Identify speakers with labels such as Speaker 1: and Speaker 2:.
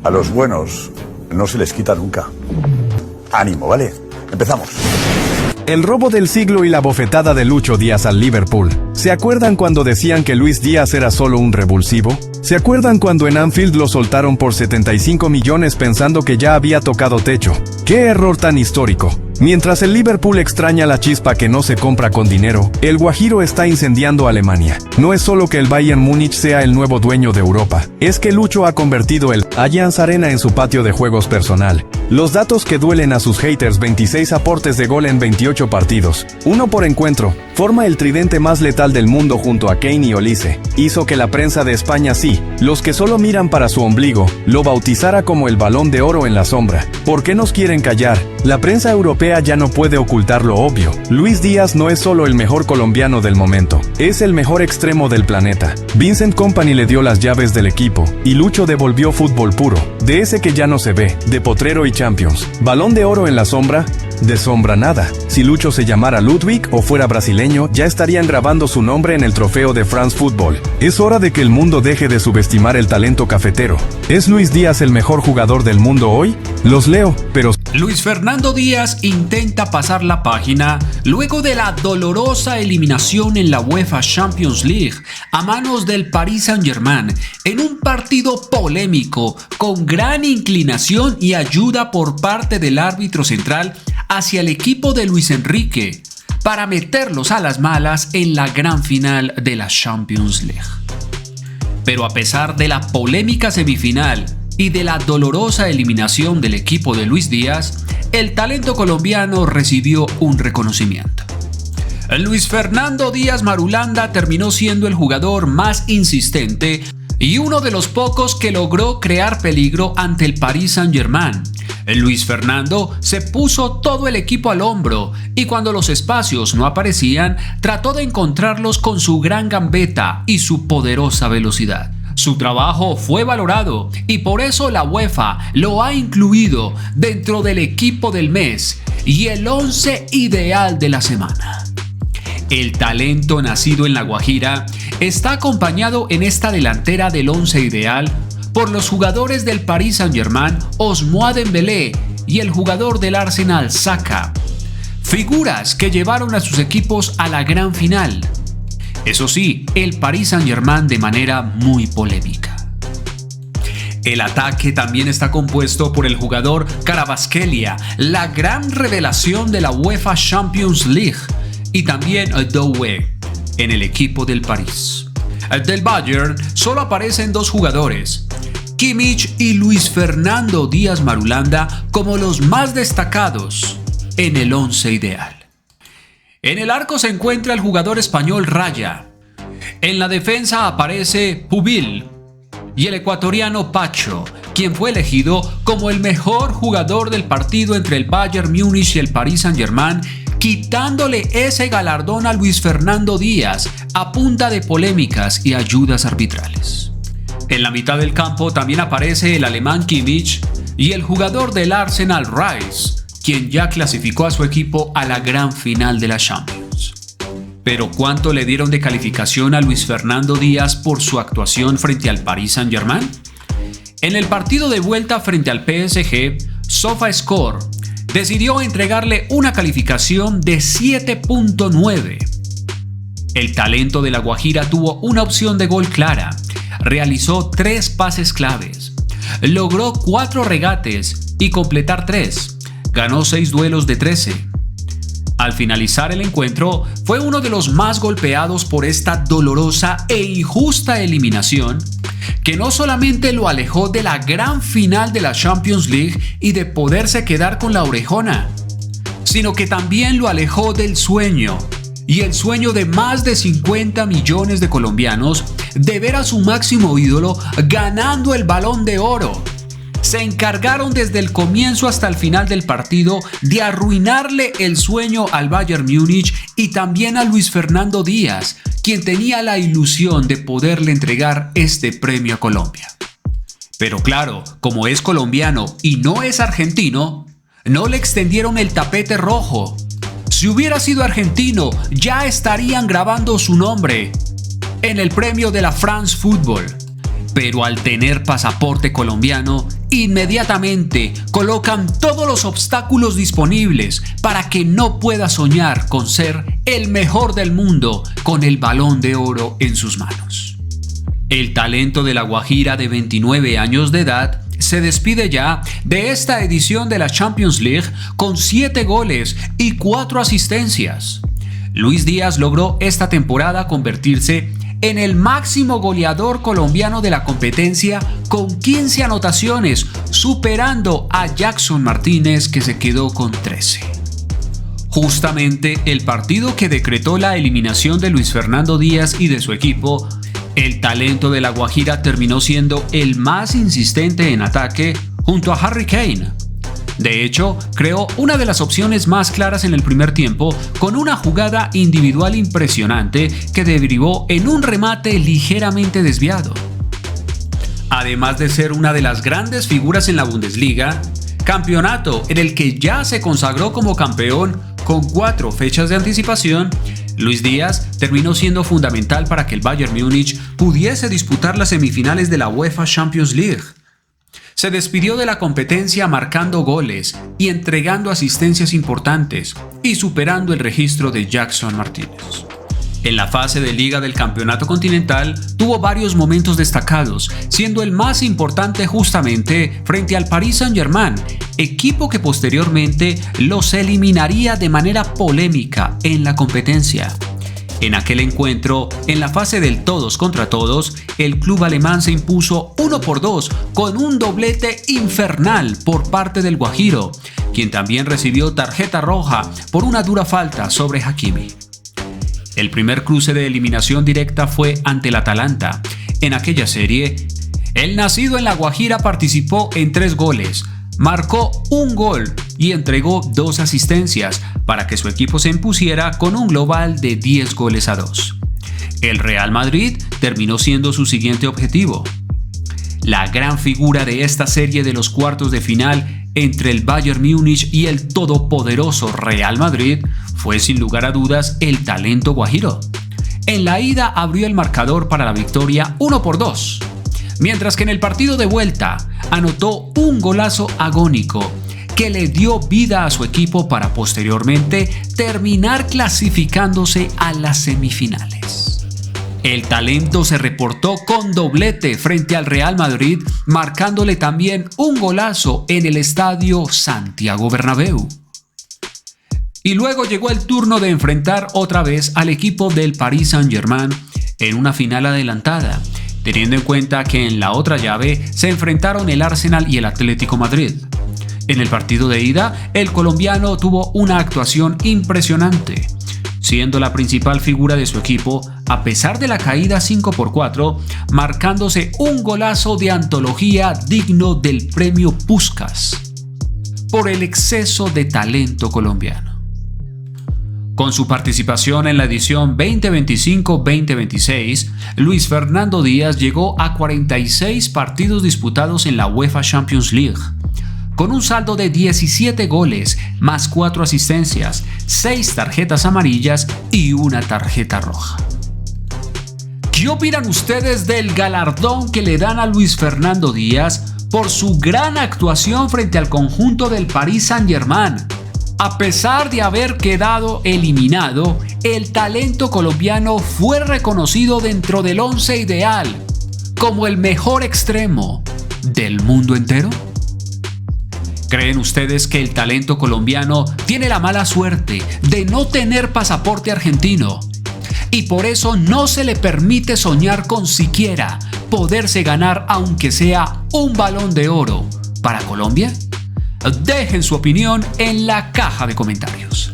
Speaker 1: A los buenos no se les quita nunca. Ánimo, ¿vale? Empezamos.
Speaker 2: El robo del siglo y la bofetada de Lucho Díaz al Liverpool. ¿Se acuerdan cuando decían que Luis Díaz era solo un revulsivo? ¿Se acuerdan cuando en Anfield lo soltaron por 75 millones pensando que ya había tocado techo? ¡Qué error tan histórico! Mientras el Liverpool extraña la chispa que no se compra con dinero, el Guajiro está incendiando Alemania. No es solo que el Bayern Múnich sea el nuevo dueño de Europa, es que Lucho ha convertido el Allianz Arena en su patio de juegos personal. Los datos que duelen a sus haters: 26 aportes de gol en 28 partidos, 1 por encuentro, forma el tridente más letal del mundo junto a Kane y Olise. Hizo que la prensa de España, sí, los que solo miran para su ombligo, lo bautizara como el Balón de Oro en la sombra. ¿Por qué nos quieren callar? La prensa europea ya no puede ocultar lo obvio. Luis Díaz no es solo el mejor colombiano del momento, es el mejor extremo del planeta. Vincent Kompany le dio las llaves del equipo, y Lucho devolvió fútbol puro, de ese que ya no se ve, de potrero y Champions. Balón de Oro en la sombra, de sombra nada. Si Lucho se llamara Ludwig o fuera brasileño, ya estarían grabando su nombre en el trofeo de France Football. Es hora de que el mundo deje de subestimar el talento cafetero. ¿Es Luis Díaz el mejor jugador del mundo hoy? Los leo, pero...
Speaker 3: Luis Fernando Díaz intenta pasar la página luego de la dolorosa eliminación en la UEFA Champions League a manos del Paris Saint-Germain en un partido polémico con gran inclinación y ayuda por parte del árbitro central hacia el equipo de Luis Enrique para meterlos a las malas en la gran final de la Champions League. Pero a pesar de la polémica semifinal y de la dolorosa eliminación del equipo de Luis Díaz, el talento colombiano recibió un reconocimiento. Luis Fernando Díaz Marulanda terminó siendo el jugador más insistente y uno de los pocos que logró crear peligro ante el Paris Saint-Germain. Luis Fernando se puso todo el equipo al hombro y cuando los espacios no aparecían, trató de encontrarlos con su gran gambeta y su poderosa velocidad. Su trabajo fue valorado y por eso la UEFA lo ha incluido dentro del equipo del mes y el 11 ideal de la semana. El talento nacido en La Guajira está acompañado en esta delantera del 11 ideal por los jugadores del Paris Saint-Germain, Ousmane Dembélé, y el jugador del Arsenal, Saka. Figuras que llevaron a sus equipos a la gran final. Eso sí, el Paris Saint-Germain de manera muy polémica. El ataque también está compuesto por el jugador Kvaratskhelia, la gran revelación de la UEFA Champions League, y también Doué, en el equipo del París. Del Bayern solo aparecen 2 jugadores, Kimmich y Luis Fernando Díaz Marulanda, como los más destacados en el 11 ideal. En el arco se encuentra el jugador español Raya. En la defensa aparece Pubil y el ecuatoriano Pacho, quien fue elegido como el mejor jugador del partido entre el Bayern Múnich y el Paris Saint-Germain, quitándole ese galardón a Luis Fernando Díaz a punta de polémicas y ayudas arbitrales. En la mitad del campo también aparece el alemán Kimmich y el jugador del Arsenal Rice, quien ya clasificó a su equipo a la gran final de la Champions. Pero ¿cuánto le dieron de calificación a Luis Fernando Díaz por su actuación frente al Paris Saint-Germain? En el partido de vuelta frente al PSG, SofaScore decidió entregarle una calificación de 7.9. El talento de La Guajira tuvo una opción de gol clara, realizó 3 pases claves, logró 4 regates y completar 3. Ganó 6 duelos de 13. Al finalizar el encuentro, fue uno de los más golpeados por esta dolorosa e injusta eliminación, que no solamente lo alejó de la gran final de la Champions League y de poderse quedar con la orejona, sino que también lo alejó del sueño, y el sueño de más de 50 millones de colombianos de ver a su máximo ídolo ganando el Balón de Oro. Se encargaron desde el comienzo hasta el final del partido de arruinarle el sueño al Bayern Múnich y también a Luis Fernando Díaz, quien tenía la ilusión de poderle entregar este premio a Colombia. Pero claro, como es colombiano y no es argentino, no le extendieron el tapete rojo. Si hubiera sido argentino, ya estarían grabando su nombre en el premio de la France Football. Pero al tener pasaporte colombiano, inmediatamente colocan todos los obstáculos disponibles para que no pueda soñar con ser el mejor del mundo con el Balón de Oro en sus manos. El talento de La Guajira de 29 años de edad se despide ya de esta edición de la Champions League con 7 goles y 4 asistencias. Luis Díaz logró esta temporada convertirse en el máximo goleador colombiano de la competencia con 15 anotaciones, superando a Jackson Martínez, que se quedó con 13. Justamente el partido que decretó la eliminación de Luis Fernando Díaz y de su equipo, el talento de La Guajira terminó siendo el más insistente en ataque junto a Harry Kane. De hecho, creó una de las opciones más claras en el primer tiempo con una jugada individual impresionante que derivó en un remate ligeramente desviado. Además de ser una de las grandes figuras en la Bundesliga, campeonato en el que ya se consagró como campeón con 4 fechas de anticipación, Luis Díaz terminó siendo fundamental para que el Bayern Múnich pudiese disputar las semifinales de la UEFA Champions League. Se despidió de la competencia marcando goles y entregando asistencias importantes y superando el registro de Jackson Martínez. En la fase de Liga del Campeonato Continental tuvo varios momentos destacados, siendo el más importante justamente frente al Paris Saint-Germain, equipo que posteriormente los eliminaría de manera polémica en la competencia. En aquel encuentro, en la fase del todos contra todos, el club alemán se impuso 1-2 con un doblete infernal por parte del Guajiro, quien también recibió tarjeta roja por una dura falta sobre Hakimi. El primer cruce de eliminación directa fue ante el Atalanta. En aquella serie, el nacido en La Guajira participó en 3 goles, marcó 1 gol y entregó 2 asistencias para que su equipo se impusiera con un global de 10-2. El Real Madrid terminó siendo su siguiente objetivo. La gran figura de esta serie de los cuartos de final entre el Bayern Múnich y el todopoderoso Real Madrid fue sin lugar a dudas el talento guajiro. En la ida abrió el marcador para la victoria 1-2, mientras que en el partido de vuelta anotó un golazo agónico que le dio vida a su equipo para posteriormente terminar clasificándose a las semifinales. El talento se reportó con doblete frente al Real Madrid, marcándole también un golazo en el estadio Santiago Bernabéu. Y luego llegó el turno de enfrentar otra vez al equipo del Paris Saint-Germain en una final adelantada, teniendo en cuenta que en la otra llave se enfrentaron el Arsenal y el Atlético Madrid. En el partido de ida, el colombiano tuvo una actuación impresionante, siendo la principal figura de su equipo a pesar de la caída 5-4, marcándose un golazo de antología digno del premio Puskás por el exceso de talento colombiano. Con su participación en la edición 2025-2026, Luis Fernando Díaz llegó a 46 partidos disputados en la UEFA Champions League, con un saldo de 17 goles, más 4 asistencias, 6 tarjetas amarillas y una tarjeta roja. ¿Qué opinan ustedes del galardón que le dan a Luis Fernando Díaz por su gran actuación frente al conjunto del Paris Saint-Germain? A pesar de haber quedado eliminado, el talento colombiano fue reconocido dentro del 11 ideal como el mejor extremo del mundo entero. ¿Creen ustedes que el talento colombiano tiene la mala suerte de no tener pasaporte argentino y por eso no se le permite soñar con siquiera poderse ganar aunque sea un Balón de Oro para Colombia? Dejen su opinión en la caja de comentarios.